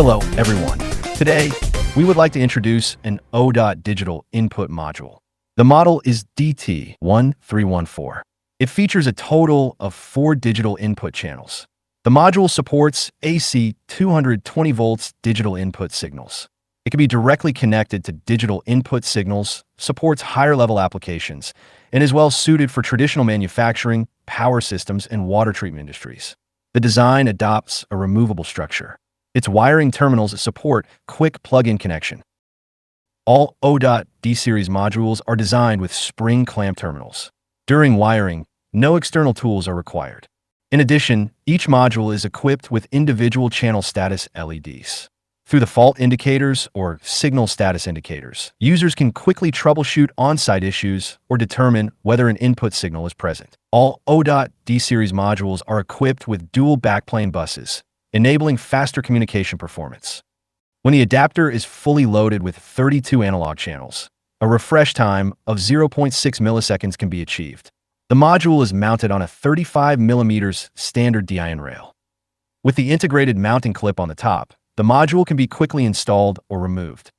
Hello, everyone. Today, we would like to introduce an ODOT digital input module. The model is DT-1314. It features a total of 4 digital input channels. The module supports AC 220 volts digital input signals. It can be directly connected to digital input signals, supports higher-level applications, and is well suited for traditional manufacturing, power systems, and water treatment industries. The design adopts a removable structure. Its wiring terminals support quick plug-in connection. All ODOT D-series modules are designed with spring clamp terminals. During wiring, no external tools are required. In addition, each module is equipped with individual channel status LEDs. Through the fault indicators or signal status indicators, users can quickly troubleshoot on-site issues or determine whether an input signal is present. All ODOT D-series modules are equipped with dual backplane buses, enabling faster communication performance. When the adapter is fully loaded with 32 analog channels, a refresh time of 0.6 milliseconds can be achieved. The module is mounted on a 35mm standard DIN rail. With the integrated mounting clip on the top, the module can be quickly installed or removed.